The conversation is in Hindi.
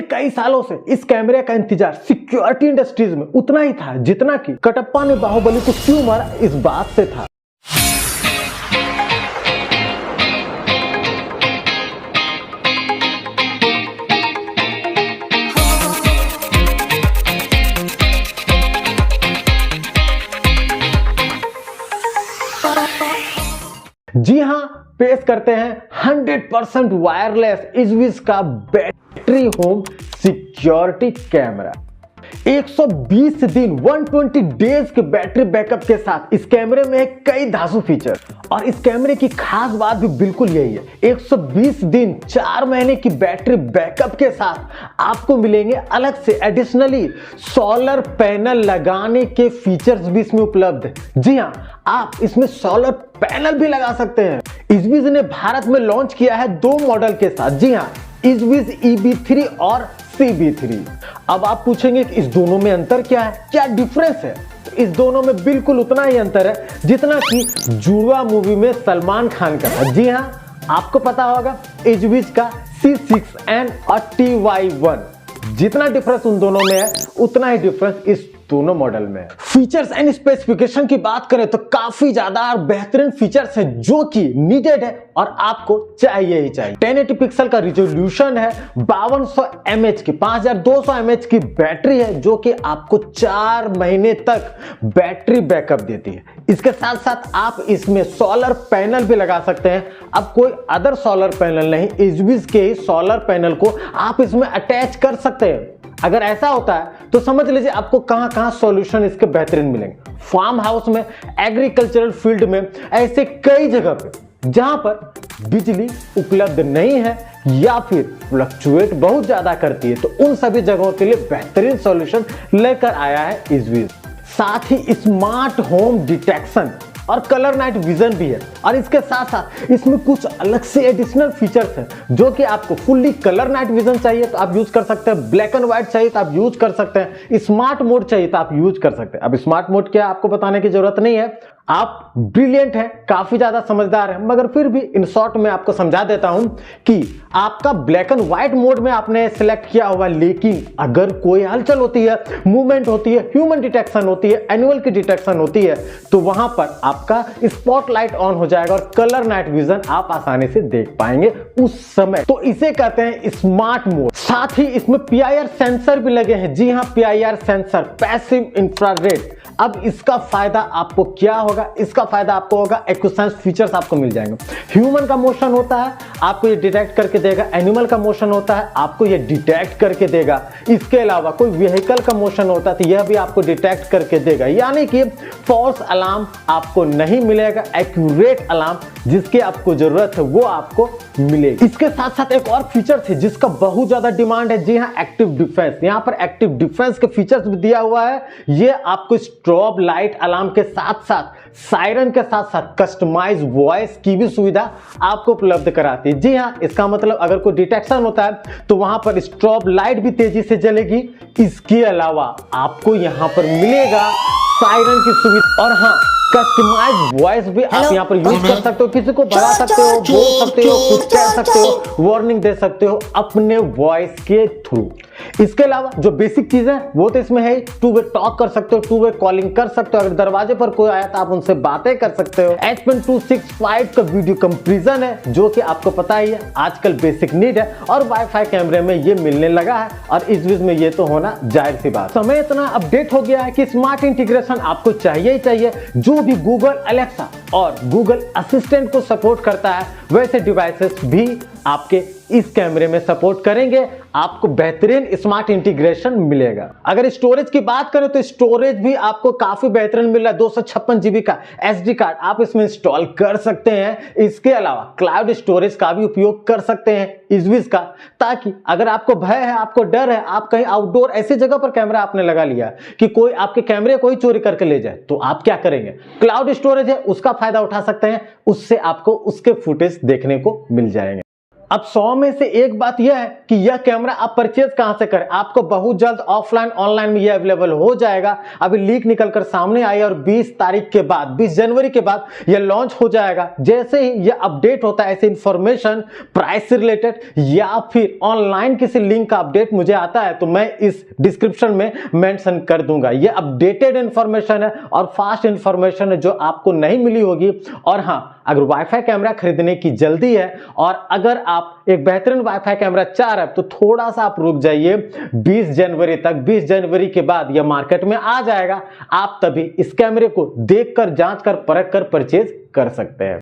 कई सालों से इस कैमरे का इंतजार सिक्योरिटी इंडस्ट्रीज में उतना ही था जितना कि कटप्पा ने बाहुबली को क्यों मारा इस बात से था। जी हां, पेश करते हैं 100% वायरलेस इजविस का बैटरी होम सिक्योरिटी कैमरा। 120 दिन 120 डेज के बैटरी बैकअप के साथ इस कैमरे में है कई धांसू फीचर और इस कैमरे की खास बात भी बिल्कुल यही है। 120 दिन 4 महीने की बैटरी बैकअप के साथ आपको मिलेंगे अलग से एडिशनली सोलर पैनल लगाने के फीचर्स भी इसमें उपलब्ध है। जी हां, आप इसमें सोलर पैनल भी लगा सकते हैं। इजविस ने भारत में लॉन्च किया है 2 मॉडल के साथ। जी हां, इजविस EB3 और CB3। अब आप पूछेंगे कि इस दोनों में अंतर क्या है, क्या डिफरेंस है? इस दोनों में बिल्कुल उतना ही अंतर है जितना कि जुड़वा मूवी में सलमान खान का था। जी हां, आपको पता होगा इजविस का C6N और TY1, जितना डिफरेंस उन दोनों में है उतना ही डिफरेंस इस दोनों मॉडल में। फीचर्स एंड स्पेसिफिकेशन की बात करें तो काफी ज्यादा और बेहतरीन फीचर्स हैं जो कि नीडेड है और आपको चाहिए ही चाहिए। 1080 पिक्सल का रिजोल्यूशन है, 5200 mAh की 5200 mAh की बैटरी है जो कि आपको 4 महीने तक बैटरी बैकअप देती है। इसके साथ साथ आप इसमें सोलर पैनल भी लगा सकते हैं। अब कोई अदर सोलर पैनल नहीं, इजविस के ही सोलर पैनल को आप इसमें अटैच कर सकते हैं। अगर ऐसा होता है तो समझ लीजिए आपको कहां कहां सॉल्यूशन इसके बेहतरीन मिलेंगे। फार्म हाउस में, एग्रीकल्चरल फील्ड में, ऐसे कई जगह पे जहां पर बिजली उपलब्ध नहीं है या फिर फ्लक्चुएट बहुत ज्यादा करती है, तो उन सभी जगहों के लिए बेहतरीन सॉल्यूशन लेकर आया है इजविस। साथ ही स्मार्ट होम डिटेक्शन और कलर नाइट विजन भी है और इसके साथ साथ इसमें कुछ अलग से एडिशनल फीचर्स हैं जो कि आपको फुल्ली कलर नाइट विजन चाहिए तो आप यूज कर सकते हैं, ब्लैक एंड व्हाइट चाहिए तो आप यूज कर सकते हैं, स्मार्ट मोड चाहिए तो आप यूज कर सकते हैं। अब स्मार्ट मोड क्या आपको बताने की जरूरत नहीं है, आप ब्रिलियंट हैं, काफी ज्यादा समझदार हैं, मगर फिर भी इन शॉर्ट में आपको समझा देता हूं कि आपका ब्लैक एंड व्हाइट मोड में आपने सिलेक्ट किया हुआ, लेकिन अगर कोई हलचल होती है, मूवमेंट होती है, ह्यूमन डिटेक्शन होती है, एनिमल की डिटेक्शन होती है, तो वहां पर आपका स्पॉटलाइट ऑन हो जाएगा और कलर नाइट विजन आप आसानी से देख पाएंगे उस समय। तो इसे कहते हैं स्मार्ट मोड। साथ ही इसमें PIR सेंसर भी लगे हैं। जी हां, PIR सेंसर, पैसिव इंफ्रारेड। अब इसका फायदा आपको क्या होगा? इसका फायदा आपको होगा एक्विसेंस फीचर्स आपको मिल जाएंगे। ह्यूमन का मोशन होता है, आपको ये डिटेक्ट करके देगा। एनिमल का मोशन होता है, आपको ये डिटेक्ट करके देगा। इसके अलावा कोई व्हीकल का मोशन होता है तो यह भी आपको डिटेक्ट करके देगा। यानी कि फॉल्स अलार्म आपको नहीं मिलेगा, एक्यूरेट अलार्म जिसकी आपको जरूरत है वो आपको मिलेगी। इसके साथ साथ एक और फीचर है जिसका बहुत ज्यादा डिमांड है। जी हाँ, एक्टिव डिफेंस। यहाँ पर एक्टिव डिफेंस के फीचर्स भी दिया हुआ है। ये आपको स्ट्रोब लाइट अलार्म के साथ साथ सायरन के साथ साथ कस्टमाइज वॉइस की भी सुविधा आपको उपलब्ध कराती है। जी हाँ, इसका मतलब अगर कोई डिटेक्शन होता है तो वहां पर स्ट्रोब लाइट भी तेजी से जलेगी। इसके अलावा आपको यहां पर मिलेगा सायरन की सुविधा और हाँ, कस्टमाइज वॉइस भी आप यहाँ पर यूज कर सकते हो। किसी को भगा सकते हो, बोल सकते हो, कुछ कह सकते हो, वार्निंग दे सकते हो अपने वॉइस के थ्रू। इसके अलावा जो बेसिक चीजें वो तो इसमें है, 2 वे टॉक कर सकते हो, 2 वे कॉलिंग कर सकते हो। अगर दरवाजे पर कोई आया तो आप उनसे बातें कर सकते हो। H.265 का वीडियो कंपैरिजन है जो कि आपको पता ही है आजकल बेसिक नीड है और वाईफाई कैमरे में ये मिलने लगा है और इजविस में ये तो होना जाहिर सी बात। समय इतना अपडेट हो गया है कि स्मार्ट इंटीग्रेशन आपको चाहिए ही चाहिए। जो भी गूगल एलेक्सा और गूगल असिस्टेंट को सपोर्ट करता है वैसे डिवाइसेस भी आपके इस कैमरे में सपोर्ट करेंगे। आपको बेहतरीन स्मार्ट इंटीग्रेशन मिलेगा। अगर स्टोरेज की बात करें तो स्टोरेज भी आपको काफी बेहतरीन मिल रहा है। 256 GB का SD कार्ड आप इसमें इंस्टॉल कर सकते हैं। इसके अलावा क्लाउड स्टोरेज का भी उपयोग कर सकते हैं इजविस का, ताकि अगर आपको भय है, आपको डर है, आप कहीं आउटडोर ऐसी जगह पर कैमरा आपने लगा लिया कि कोई आपके कैमरे को ही चोरी करके ले जाए, तो आप क्या करेंगे? क्लाउड स्टोरेज है, उसका फायदा उठा सकते हैं। उससे आपको उसके फुटेज देखने को मिल जाएंगे। अब 100 में से एक बात यह है कि यह कैमरा आप परचेज कहां से करें। आपको बहुत जल्द ऑफलाइन ऑनलाइन में यह अवेलेबल हो जाएगा। अभी लीक निकलकर सामने आई और 20 तारीख के बाद 20 जनवरी के बाद यह लॉन्च हो जाएगा। जैसे ही यह अपडेट होता है, ऐसे इंफॉर्मेशन प्राइस से रिलेटेड या फिर ऑनलाइन किसी लिंक का अपडेट मुझे आता है तो मैं इस डिस्क्रिप्शन में मेंशन कर दूंगा। यह अपडेटेड इंफॉर्मेशन है और फास्ट इंफॉर्मेशन है जो आपको नहीं मिली होगी। और हां, अगर वाईफाई कैमरा खरीदने की जल्दी है और अगर आप एक बेहतरीन वाईफाई कैमरा चाह रहे हैं तो थोड़ा सा आप रुक जाइए 20 जनवरी तक। 20 जनवरी के बाद यह मार्केट में आ जाएगा। आप तभी इस कैमरे को देखकर, जांच कर, परख कर परचेज कर सकते हैं।